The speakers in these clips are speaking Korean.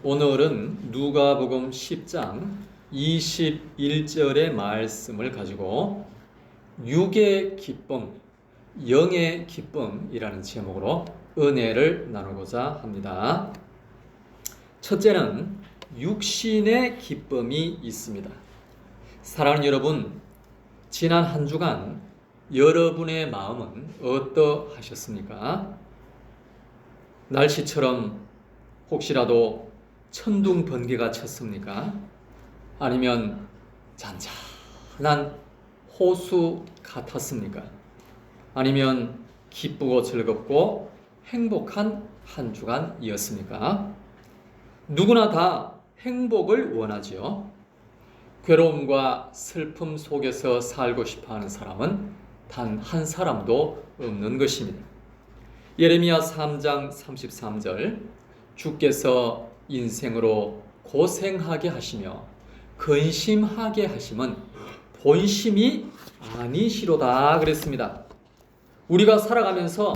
오늘은 누가복음 10장 21절의 말씀을 가지고 육의 기쁨, 영의 기쁨이라는 제목으로 은혜를 나누고자 합니다. 첫째는 육신의 기쁨이 있습니다. 사랑하는 여러분, 지난 한 주간 여러분의 마음은 어떠하셨습니까? 날씨처럼 혹시라도 천둥 번개가 쳤습니까? 아니면 잔잔한 호수 같았습니까? 아니면 기쁘고 즐겁고 행복한 한 주간이었습니까? 누구나 다 행복을 원하지요. 괴로움과 슬픔 속에서 살고 싶어하는 사람은 단 한 사람도 없는 것입니다. 예레미야 3장 33절, 주께서 인생으로 고생하게 하시며 근심하게 하심은 본심이 아니시로다 그랬습니다. 우리가 살아가면서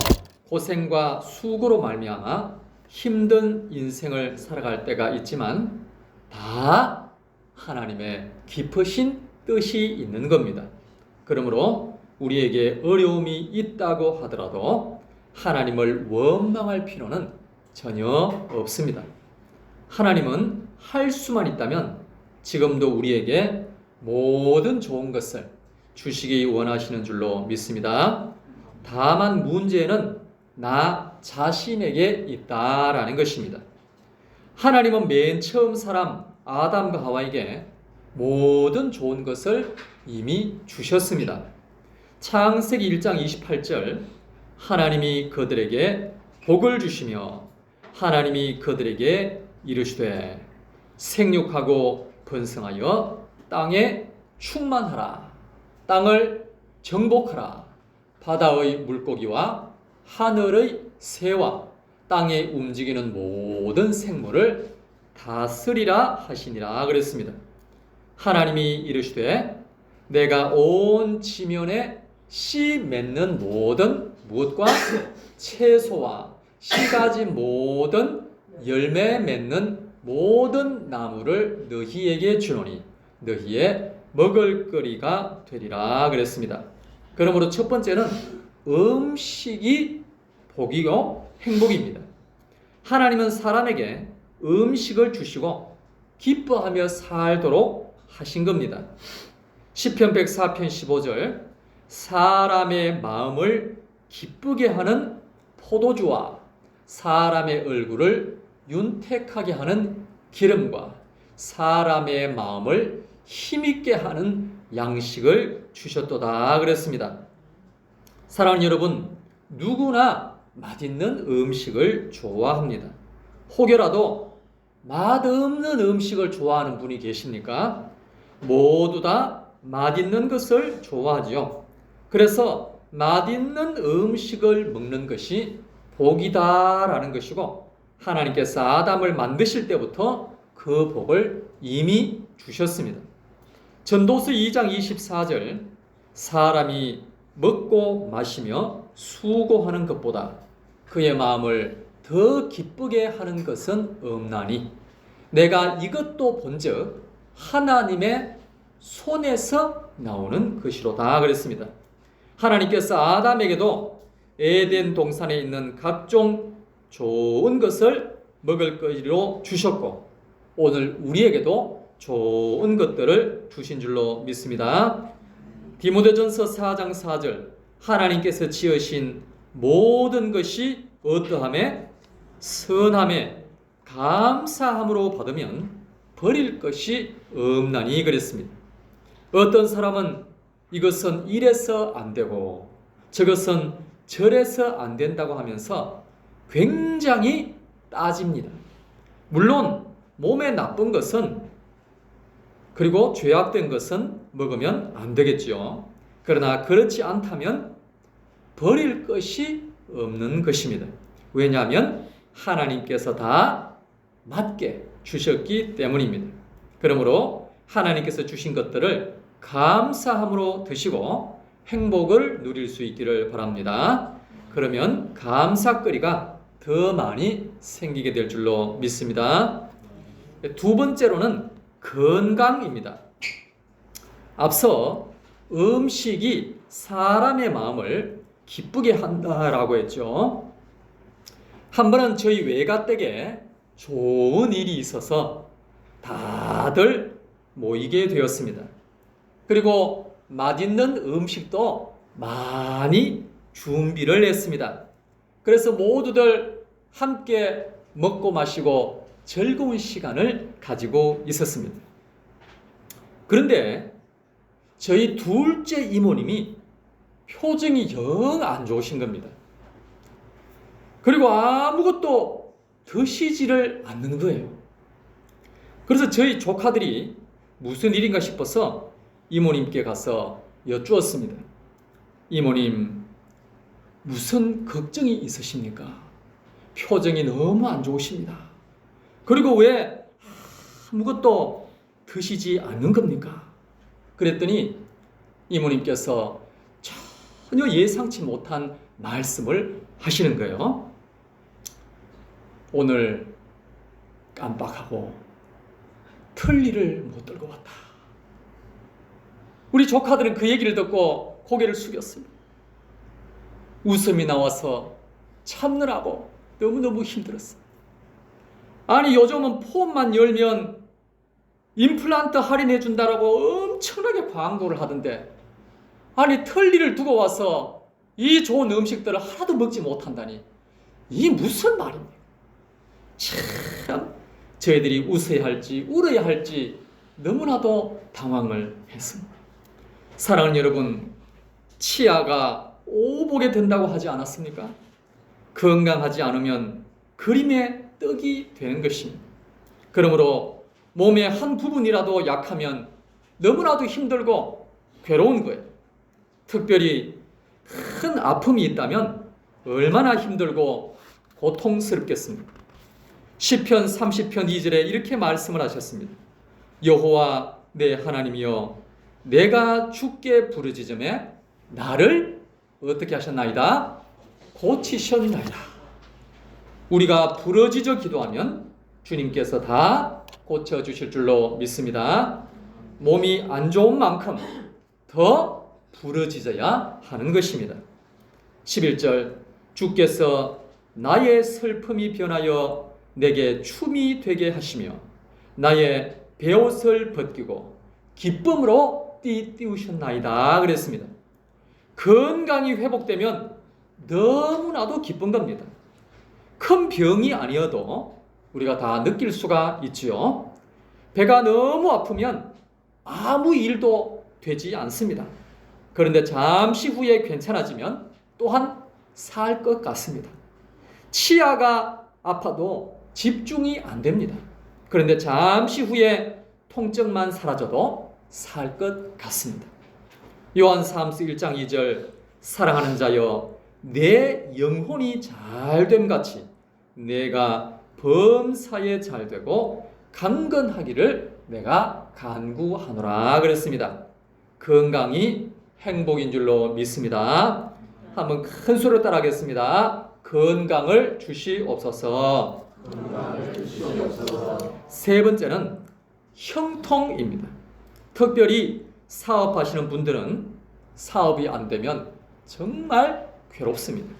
고생과 수고로 말미암아 힘든 인생을 살아갈 때가 있지만 다 하나님의 깊으신 뜻이 있는 겁니다. 그러므로 우리에게 어려움이 있다고 하더라도 하나님을 원망할 필요는 전혀 없습니다. 하나님은 할 수만 있다면 지금도 우리에게 모든 좋은 것을 주시기 원하시는 줄로 믿습니다. 다만 문제는 나 자신에게 있다라는 것입니다. 하나님은 맨 처음 사람 아담과 하와에게 모든 좋은 것을 이미 주셨습니다. 창세기 1장 28절, 하나님이 그들에게 복을 주시며 하나님이 그들에게 이르시되 생육하고 번성하여 땅에 충만하라, 땅을 정복하라, 바다의 물고기와 하늘의 새와 땅에 움직이는 모든 생물을 다스리라 하시니라 그랬습니다. 하나님이 이르시되 내가 온 지면에 씨 맺는 모든 무엇과 채소와 씨가지 모든 열매 맺는 모든 나무를 너희에게 주노니 너희의 먹을거리가 되리라 그랬습니다. 그러므로 첫 번째는 음식이 복이고 행복입니다. 하나님은 사람에게 음식을 주시고 기뻐하며 살도록 하신 겁니다. 시편 104편 15절, 사람의 마음을 기쁘게 하는 포도주와 사람의 얼굴을 윤택하게 하는 기름과 사람의 마음을 힘있게 하는 양식을 주셨도다 그랬습니다. 사랑하는 여러분, 누구나 맛있는 음식을 좋아합니다. 혹여라도 맛없는 음식을 좋아하는 분이 계십니까? 모두 다 맛있는 것을 좋아하지요. 그래서 맛있는 음식을 먹는 것이 복이다라는 것이고, 하나님께서 아담을 만드실 때부터 그 복을 이미 주셨습니다. 전도서 2장 24절, 사람이 먹고 마시며 수고하는 것보다 그의 마음을 더 기쁘게 하는 것은 없나니 내가 이것도 본즉 하나님의 손에서 나오는 것이로다 그랬습니다. 하나님께서 아담에게도 에덴 동산에 있는 각종 좋은 것을 먹을 거리로 주셨고 오늘 우리에게도 좋은 것들을 주신 줄로 믿습니다. 디모데전서 4장 4절, 하나님께서 지으신 모든 것이 어떠함에 선함에 감사함으로 받으면 버릴 것이 없나니 그랬습니다. 어떤 사람은 이것은 이래서 안 되고 저것은 저래서 안 된다고 하면서 굉장히 따집니다. 물론 몸에 나쁜 것은 그리고 죄악된 것은 먹으면 안 되겠죠. 그러나 그렇지 않다면 버릴 것이 없는 것입니다. 왜냐하면 하나님께서 다 맞게 주셨기 때문입니다. 그러므로 하나님께서 주신 것들을 감사함으로 드시고 행복을 누릴 수 있기를 바랍니다. 그러면 감사거리가 더 많이 생기게 될 줄로 믿습니다. 두 번째로는 건강입니다. 앞서 음식이 사람의 마음을 기쁘게 한다라고 했죠. 한 번은 저희 외가댁에 좋은 일이 있어서 다들 모이게 되었습니다. 그리고 맛있는 음식도 많이 준비를 했습니다. 그래서 모두들 함께 먹고 마시고 즐거운 시간을 가지고 있었습니다. 그런데 저희 둘째 이모님이 표정이 영 안 좋으신 겁니다. 그리고 아무것도 드시지를 않는 거예요. 그래서 저희 조카들이 무슨 일인가 싶어서 이모님께 가서 여쭈었습니다. 이모님, 무슨 걱정이 있으십니까? 표정이 너무 안 좋으십니다. 그리고 왜 아무것도 드시지 않는 겁니까? 그랬더니 이모님께서 전혀 예상치 못한 말씀을 하시는 거예요. 오늘 깜빡하고 틀니를 못 들고 왔다. 우리 조카들은 그 얘기를 듣고 고개를 숙였습니다. 웃음이 나와서 참느라고 너무너무 힘들었어요. 아니, 요즘은 폰만 열면 임플란트 할인해 준다라고 엄청나게 광고를 하던데, 아니 틀니를 두고 와서 이 좋은 음식들을 하나도 먹지 못한다니, 이 무슨 말입니까? 참 저희들이 웃어야 할지 울어야 할지 너무나도 당황을 했습니다. 사랑하는 여러분, 치아가 오보게 된다고 하지 않았습니까? 건강하지 않으면 그림의 떡이 되는 것입니다. 그러므로 몸의 한 부분이라도 약하면 너무나도 힘들고 괴로운 거예요. 특별히 큰 아픔이 있다면 얼마나 힘들고 고통스럽겠습니까? 시편 30편 2절에 이렇게 말씀을 하셨습니다. 여호와 내 하나님이여, 내가 주께 부르짖음에 나를 어떻게 하셨나이다? 고치셨나이다. 우리가 부르짖어 기도하면 주님께서 다 고쳐주실 줄로 믿습니다. 몸이 안 좋은 만큼 더 부르짖어야 하는 것입니다. 11절, 주께서 나의 슬픔이 변하여 내게 춤이 되게 하시며 나의 베옷을 벗기고 기쁨으로 띠우셨나이다 그랬습니다. 건강이 회복되면 너무나도 기쁜 겁니다. 큰 병이 아니어도 우리가 다 느낄 수가 있지요. 배가 너무 아프면 아무 일도 되지 않습니다. 그런데 잠시 후에 괜찮아지면 또한 살 것 같습니다. 치아가 아파도 집중이 안 됩니다. 그런데 잠시 후에 통증만 사라져도 살 것 같습니다. 요한사함서 1장 2절, 사랑하는 자여, 내 영혼이 잘됨 같이 내가 범사에 잘되고 강건하기를 내가 간구하노라 그랬습니다. 건강이 행복인 줄로 믿습니다. 한번 큰 소리로 따라하겠습니다. 건강을 주시옵소서. 세 번째는 형통입니다. 특별히 사업하시는 분들은 사업이 안 되면 정말 괴롭습니다.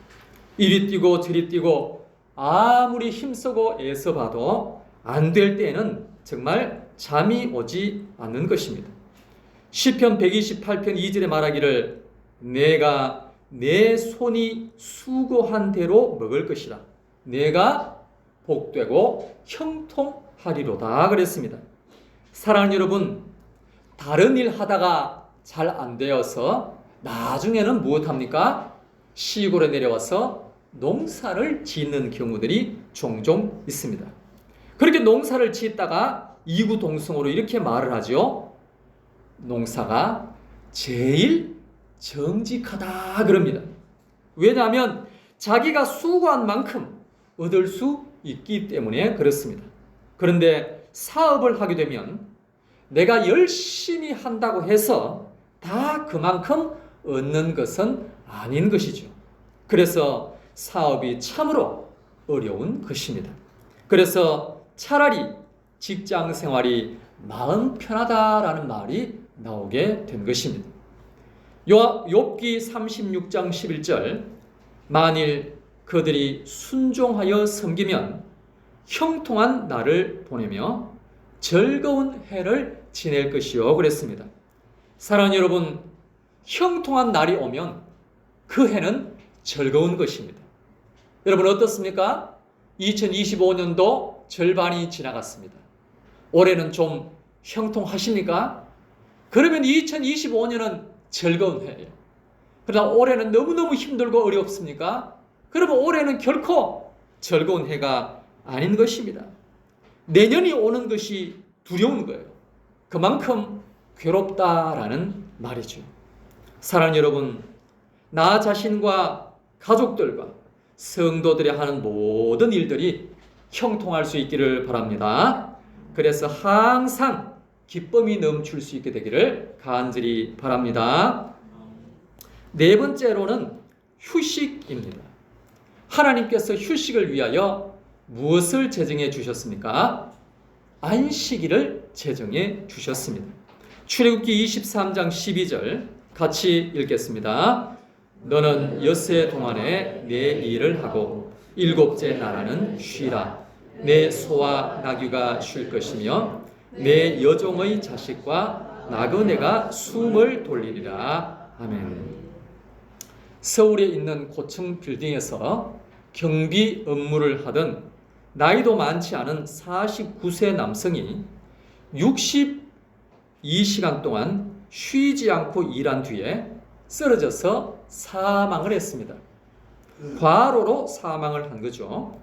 이리 뛰고 저리 뛰고 아무리 힘쓰고 애써 봐도 안 될 때에는 정말 잠이 오지 않는 것입니다. 시편 128편 2절에 말하기를 내가 내 손이 수고한 대로 먹을 것이라 내가 복되고 형통하리로다 그랬습니다. 사랑하는 여러분, 다른 일 하다가 잘 안 되어서 나중에는 무엇합니까? 시골에 내려와서 농사를 짓는 경우들이 종종 있습니다. 그렇게 농사를 짓다가 이구동성으로 이렇게 말을 하죠. 농사가 제일 정직하다 그럽니다. 왜냐하면 자기가 수고한 만큼 얻을 수 있기 때문에 그렇습니다. 그런데 사업을 하게 되면 내가 열심히 한다고 해서 다 그만큼 얻는 것은 아닌 것이죠. 그래서 사업이 참으로 어려운 것입니다. 그래서 차라리 직장 생활이 마음 편하다라는 말이 나오게 된 것입니다. 욥기 36장 11절 만일 그들이 순종하여 섬기면 형통한 날을 보내며 즐거운 해를 지낼 것이요 그랬습니다. 사랑하는 여러분, 형통한 날이 오면 그 해는 즐거운 것입니다. 여러분 어떻습니까? 2025년도 절반이 지나갔습니다. 올해는 좀 형통하십니까? 그러면 2025년은 즐거운 해예요. 그러나 올해는 너무너무 힘들고 어렵습니까? 그러면 올해는 결코 즐거운 해가 아닌 것입니다. 내년이 오는 것이 두려운 거예요. 그만큼 괴롭다라는 말이죠. 사랑하는 여러분, 나 자신과 가족들과 성도들이 하는 모든 일들이 형통할 수 있기를 바랍니다. 그래서 항상 기쁨이 넘칠 수 있게 되기를 간절히 바랍니다. 네 번째로는 휴식입니다. 하나님께서 휴식을 위하여 무엇을 제정해 주셨습니까? 안식일을 제정해 주셨습니다. 출애굽기 23장 12절 같이 읽겠습니다. 너는 엿새 동안에 내 일을 하고 일곱째 나라는 쉬라. 내 소와 나귀가 쉴 것이며 내 여종의 자식과 나그네가 숨을 돌리리라. 아멘. 서울에 있는 고층 빌딩에서 경비 업무를 하던 나이도 많지 않은 49세 남성이 62시간 동안 쉬지 않고 일한 뒤에 쓰러져서 사망을 했습니다. 과로로 사망을 한 거죠.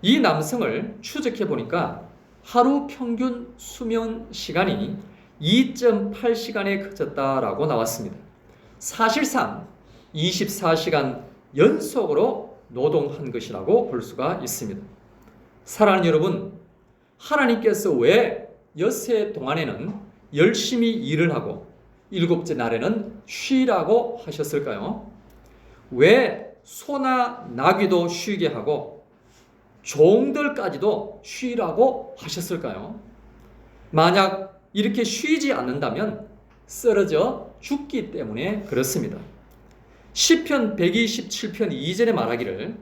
이 남성을 추적해 보니까 하루 평균 수면 시간이 2.8시간에 그쳤다라고 나왔습니다. 사실상 24시간 연속으로 노동한 것이라고 볼 수가 있습니다. 사랑하는 여러분, 하나님께서 왜 엿새 동안에는 열심히 일을 하고 일곱째 날에는 쉬라고 하셨을까요? 왜 소나 나귀도 쉬게 하고 종들까지도 쉬라고 하셨을까요? 만약 이렇게 쉬지 않는다면 쓰러져 죽기 때문에 그렇습니다. 시편 127편 2절에 말하기를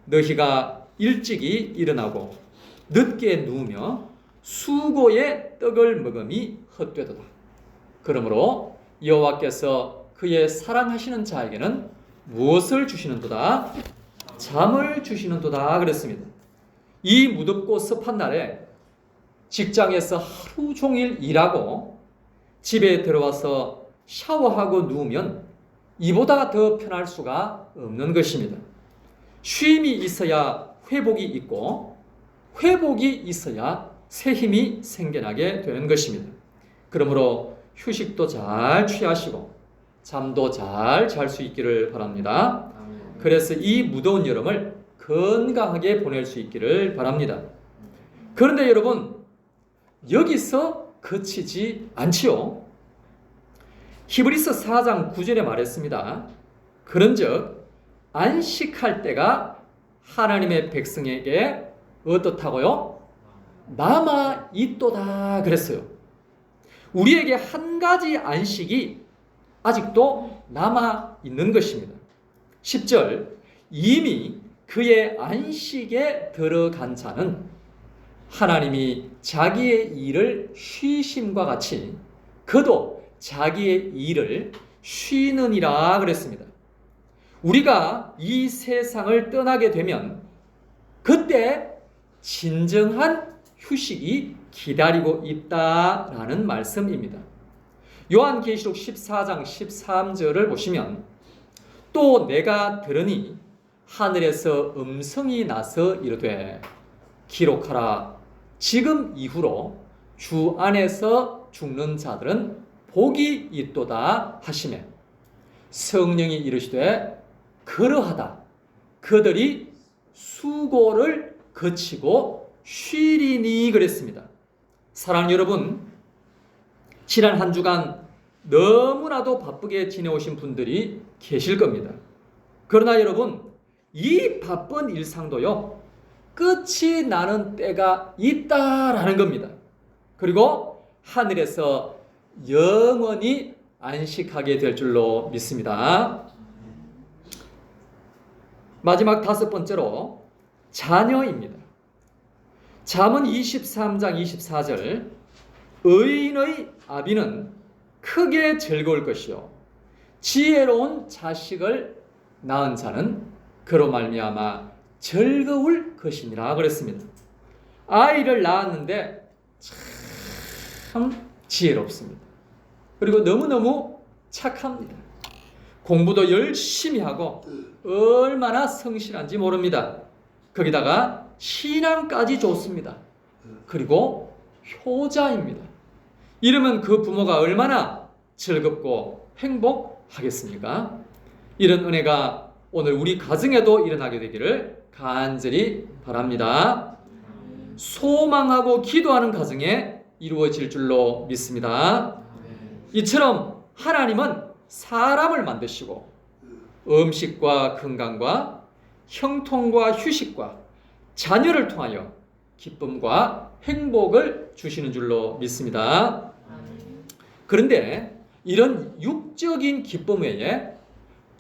너희가 일찍이 일어나고 늦게 누우며 수고의 떡을 먹음이 헛되도다. 그러므로 여호와께서 그의 사랑하시는 자에게는 무엇을 주시는도다? 잠을 주시는도다 그랬습니다. 이 무덥고 습한 날에 직장에서 하루 종일 일하고 집에 들어와서 샤워하고 누우면 이보다 더 편할 수가 없는 것입니다. 쉼이 있어야 회복이 있고 회복이 있어야 새 힘이 생겨나게 되는 것입니다. 그러므로 휴식도 잘 취하시고 잠도 잘 잘 수 있기를 바랍니다. 그래서 이 무더운 여름을 건강하게 보낼 수 있기를 바랍니다. 그런데 여러분, 여기서 그치지 않지요. 히브리서 4장 9절에 말했습니다. 그런즉 안식할 때가 하나님의 백성에게 어떻다고요? 남아 있도다 그랬어요. 우리에게 한 가지 안식이 아직도 남아 있는 것입니다. 10절 이미 그의 안식에 들어간 자는 하나님이 자기의 일을 쉬심과 같이 그도 자기의 일을 쉬느니라 그랬습니다. 우리가 이 세상을 떠나게 되면 그때 진정한 휴식이 기다리고 있다라는 말씀입니다. 요한계시록 14장 13절을 보시면 또 내가 들으니 하늘에서 음성이 나서 이르되 기록하라. 지금 이후로 주 안에서 죽는 자들은 복이 있도다 하시매 성령이 이르시되 그러하다. 그들이 수고를 거치고 쉬리니 그랬습니다. 사랑하는 여러분, 지난 한 주간 너무나도 바쁘게 지내오신 분들이 계실 겁니다. 그러나 여러분, 이 바쁜 일상도요, 끝이 나는 때가 있다라는 겁니다. 그리고 하늘에서 영원히 안식하게 될 줄로 믿습니다. 마지막 5번째로 자녀입니다. 잠언 23장 24절 의인의 아비는 크게 즐거울 것이요 지혜로운 자식을 낳은 자는 그로 말미암아 즐거울 것이니라 그랬습니다. 아이를 낳았는데 참 지혜롭습니다. 그리고 너무너무 착합니다. 공부도 열심히 하고 얼마나 성실한지 모릅니다. 거기다가 신앙까지 좋습니다. 그리고 효자입니다. 이러면 그 부모가 얼마나 즐겁고 행복하겠습니까? 이런 은혜가 오늘 우리 가정에도 일어나게 되기를 간절히 바랍니다. 소망하고 기도하는 가정에 이루어질 줄로 믿습니다. 이처럼 하나님은 사람을 만드시고 음식과 건강과 형통과 휴식과 자녀를 통하여 기쁨과 행복을 주시는 줄로 믿습니다. 그런데 이런 육적인 기쁨 외에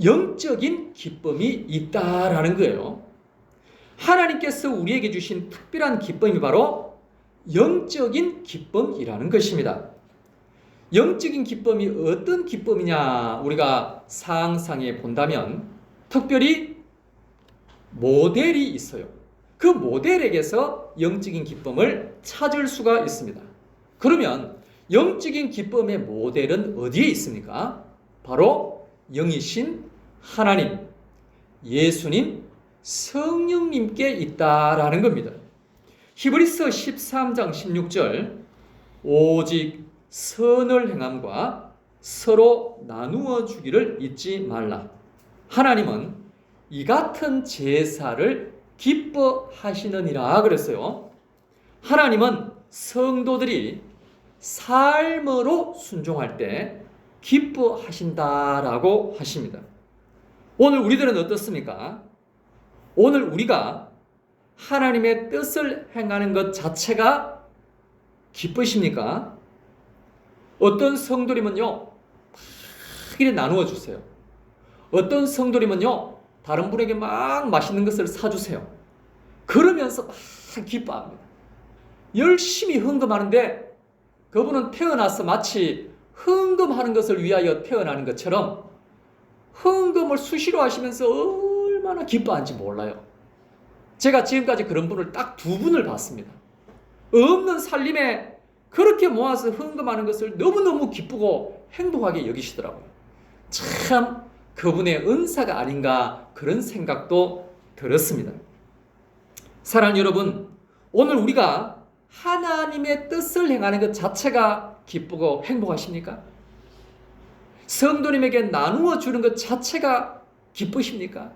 영적인 기쁨이 있다라는 거예요. 하나님께서 우리에게 주신 특별한 기쁨이 바로 영적인 기쁨이라는 것입니다. 영적인 기쁨이 어떤 기쁨이냐 우리가 상상해 본다면 특별히 모델이 있어요. 그 모델에게서 영적인 기쁨을 찾을 수가 있습니다. 그러면 영적인 기쁨의 모델은 어디에 있습니까? 바로 영이신 하나님, 예수님, 성령님께 있다라는 겁니다. 히브리서 13장 16절 오직 선을 행함과 서로 나누어 주기를 잊지 말라. 하나님은 이 같은 제사를 기뻐하시느니라 그랬어요. 하나님은 성도들이 삶으로 순종할 때 기뻐하신다라고 하십니다. 오늘 우리들은 어떻습니까? 오늘 우리가 하나님의 뜻을 행하는 것 자체가 기쁘십니까? 어떤 성도님은요, 막 이렇게 나누어 주세요. 어떤 성도님은요, 다른 분에게 막 맛있는 것을 사주세요. 그러면서 막 기뻐합니다. 열심히 헌금하는데 그분은 태어나서 마치 헌금하는 것을 위하여 태어나는 것처럼 헌금을 수시로 하시면서 얼마나 기뻐하는지 몰라요. 제가 지금까지 그런 분을 딱 2분을 봤습니다. 없는 살림에 그렇게 모아서 헌금하는 것을 너무너무 기쁘고 행복하게 여기시더라고요. 참 그분의 은사가 아닌가 그런 생각도 들었습니다. 사랑하는 여러분, 오늘 우리가 하나님의 뜻을 행하는 것 자체가 기쁘고 행복하십니까? 성도님에게 나누어 주는 것 자체가 기쁘십니까?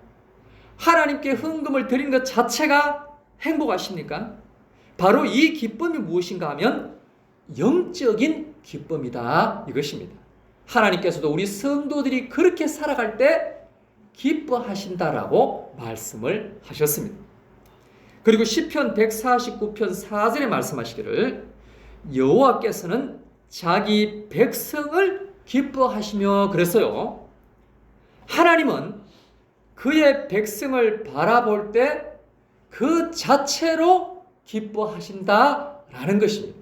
하나님께 헌금을 드리는 것 자체가 행복하십니까? 바로 이 기쁨이 무엇인가 하면 영적인 기쁨이다 이것입니다. 하나님께서도 우리 성도들이 그렇게 살아갈 때 기뻐하신다라고 말씀을 하셨습니다. 그리고 시편 149편 4절에 말씀하시기를 여호와께서는 자기 백성을 기뻐하시며 그랬어요. 하나님은 그의 백성을 바라볼 때 그 자체로 기뻐하신다라는 것입니다.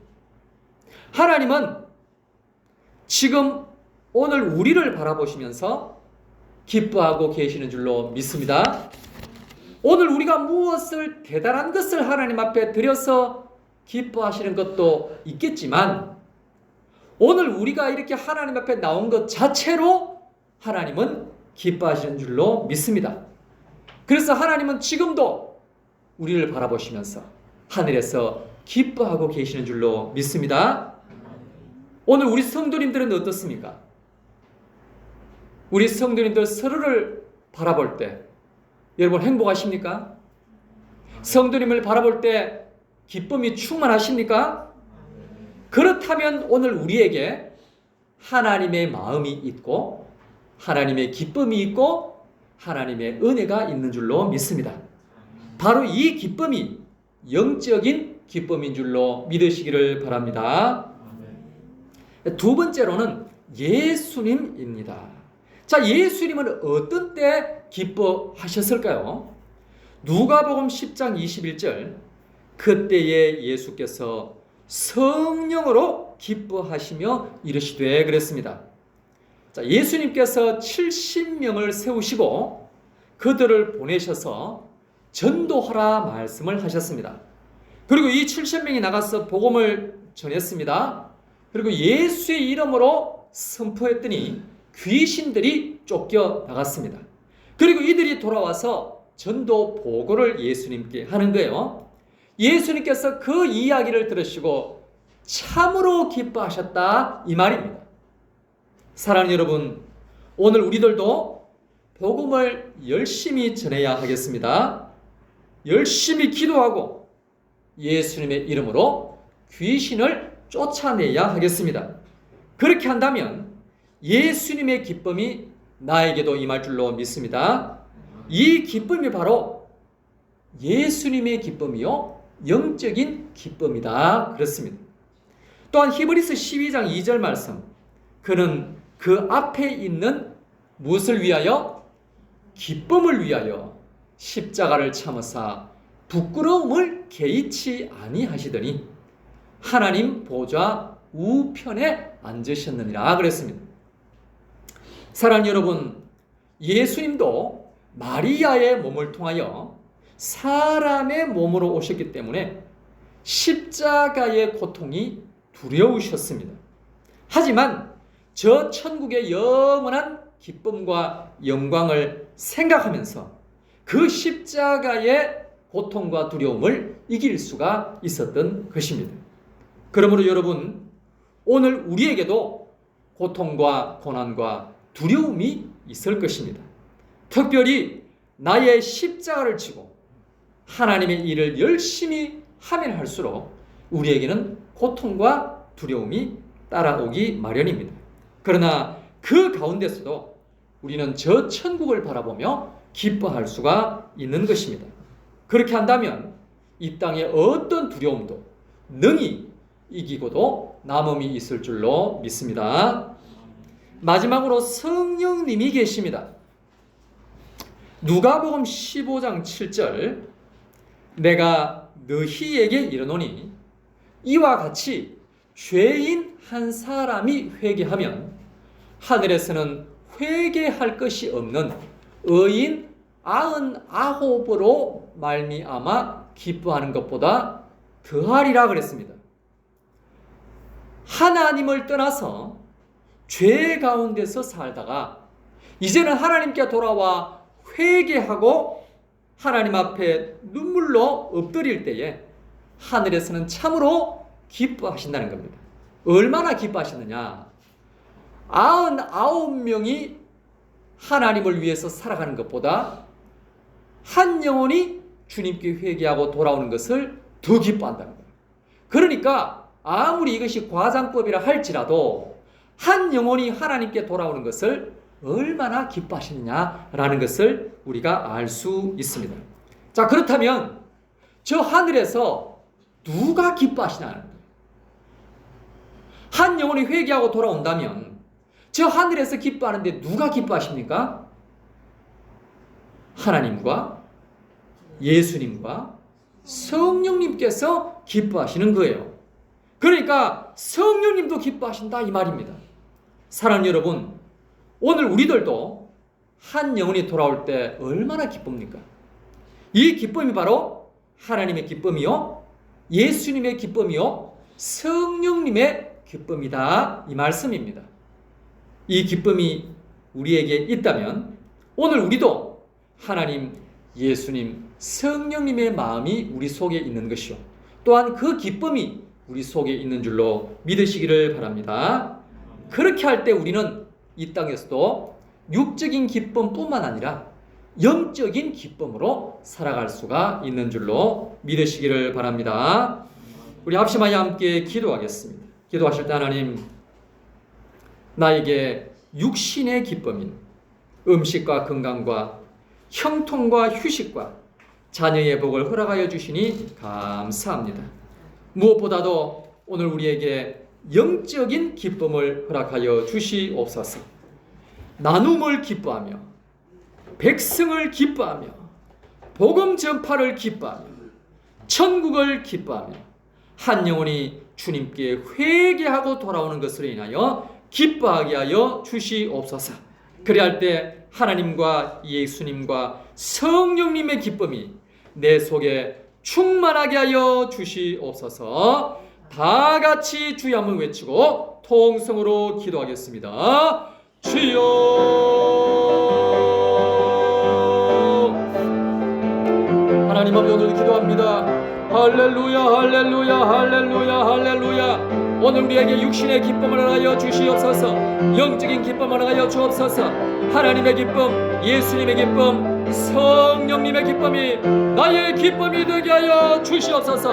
하나님은 지금 오늘 우리를 바라보시면서 기뻐하고 계시는 줄로 믿습니다. 오늘 우리가 무엇을 대단한 것을 하나님 앞에 드려서 기뻐하시는 것도 있겠지만 오늘 우리가 이렇게 하나님 앞에 나온 것 자체로 하나님은 기뻐하시는 줄로 믿습니다. 그래서 하나님은 지금도 우리를 바라보시면서 하늘에서 기뻐하고 계시는 줄로 믿습니다. 오늘 우리 성도님들은 어떻습니까? 우리 성도님들 서로를 바라볼 때 여러분 행복하십니까? 성도님을 바라볼 때 기쁨이 충만하십니까? 그렇다면 오늘 우리에게 하나님의 마음이 있고 하나님의 기쁨이 있고 하나님의 은혜가 있는 줄로 믿습니다. 바로 이 기쁨이 영적인 기쁨인 줄로 믿으시기를 바랍니다. 두 번째로는 예수님입니다. 자, 예수님은 어떤 때 기뻐하셨을까요? 누가복음 10장 21절, 그때에 예수께서 성령으로 기뻐하시며 이르시되 그랬습니다. 자, 예수님께서 70명을 세우시고 그들을 보내셔서 전도하라 말씀을 하셨습니다. 그리고 이 70명이 나가서 복음을 전했습니다. 그리고 예수의 이름으로 선포했더니 귀신들이 쫓겨 나갔습니다. 그리고 이들이 돌아와서 전도 보고를 예수님께 하는 거예요. 예수님께서 그 이야기를 들으시고 참으로 기뻐하셨다 이 말입니다. 사랑하는 여러분, 오늘 우리들도 복음을 열심히 전해야 하겠습니다. 열심히 기도하고 예수님의 이름으로 귀신을 쫓아내야 하겠습니다. 그렇게 한다면 예수님의 기쁨이 나에게도 임할 줄로 믿습니다. 이 기쁨이 바로 예수님의 기쁨이요 영적인 기쁨이다 그렇습니다. 또한 히브리서 12장 2절 말씀, 그는 그 앞에 있는 무엇을 위하여? 기쁨을 위하여 십자가를 참으사 부끄러움을 개의치 아니하시더니 하나님 보좌 우편에 앉으셨느니라 그랬습니다. 사랑하는 여러분, 예수님도 마리아의 몸을 통하여 사람의 몸으로 오셨기 때문에 십자가의 고통이 두려우셨습니다. 하지만 저 천국의 영원한 기쁨과 영광을 생각하면서 그 십자가의 고통과 두려움을 이길 수가 있었던 것입니다. 그러므로 여러분, 오늘 우리에게도 고통과 고난과 두려움이 있을 것입니다. 특별히 나의 십자가를 지고 하나님의 일을 열심히 하면 할수록 우리에게는 고통과 두려움이 따라오기 마련입니다. 그러나 그 가운데서도 우리는 저 천국을 바라보며 기뻐할 수가 있는 것입니다. 그렇게 한다면 이 땅의 어떤 두려움도 능히 이기고도 남음이 있을 줄로 믿습니다. 마지막으로 성령님이 계십니다. 누가복음 15장 7절, 내가 너희에게 이르노니 이와 같이 죄인 한 사람이 회개하면 하늘에서는 회개할 것이 없는 의인 99으로 말미암아 기뻐하는 것보다 더하리라 그랬습니다. 하나님을 떠나서 죄 가운데서 살다가 이제는 하나님께 돌아와 회개하고 하나님 앞에 눈물로 엎드릴 때에 하늘에서는 참으로 기뻐하신다는 겁니다. 얼마나 기뻐하시느냐? 99명이 하나님을 위해서 살아가는 것보다 한 영혼이 주님께 회개하고 돌아오는 것을 더 기뻐한다는 거예요. 그러니까 아무리 이것이 과장법이라 할지라도 한 영혼이 하나님께 돌아오는 것을 얼마나 기뻐하시느냐라는 것을 우리가 알 수 있습니다. 자, 그렇다면 저 하늘에서 누가 기뻐하시냐는 거예요. 한 영혼이 회개하고 돌아온다면 저 하늘에서 기뻐하는데 누가 기뻐하십니까? 하나님과 예수님과 성령님께서 기뻐하시는 거예요. 그러니까 성령님도 기뻐하신다 이 말입니다. 사랑하는 여러분, 오늘 우리들도 한 영혼이 돌아올 때 얼마나 기쁩니까? 이 기쁨이 바로 하나님의 기쁨이요, 예수님의 기쁨이요, 성령님의 기쁨이다 이 말씀입니다. 이 기쁨이 우리에게 있다면 오늘 우리도 하나님, 예수님, 성령님의 마음이 우리 속에 있는 것이요, 또한 그 기쁨이 우리 속에 있는 줄로 믿으시기를 바랍니다. 그렇게 할 때 우리는 이 땅에서도 육적인 기쁨뿐만 아니라 영적인 기쁨으로 살아갈 수가 있는 줄로 믿으시기를 바랍니다. 우리 합심하여 함께 기도하겠습니다. 기도하실 때 하나님, 나에게 육신의 기쁨인 음식과 건강과 형통과 휴식과 자녀의 복을 허락하여 주시니 감사합니다. 무엇보다도 오늘 우리에게 영적인 기쁨을 허락하여 주시옵소서. 나눔을 기뻐하며 백성을 기뻐하며 복음 전파를 기뻐하며 천국을 기뻐하며 한 영혼이 주님께 회개하고 돌아오는 것으로 인하여 기뻐하게 하여 주시옵소서. 그리할 때 하나님과 예수님과 성령님의 기쁨이 내 속에 충만하게 하여 주시옵소서. 다 같이 주여 한번 외치고 통성으로 기도하겠습니다. 주여. 하나님 아버지, 오늘도 기도합니다. 할렐루야 할렐루야 할렐루야 할렐루야. 오늘 우리에게 육신의 기쁨을 하여 주시옵소서. 영적인 기쁨을 하여 주옵소서. 하나님의 기쁨, 예수님의 기쁨, 성령님의 기쁨이 나의 기쁨이 되게 하여 주시옵소서.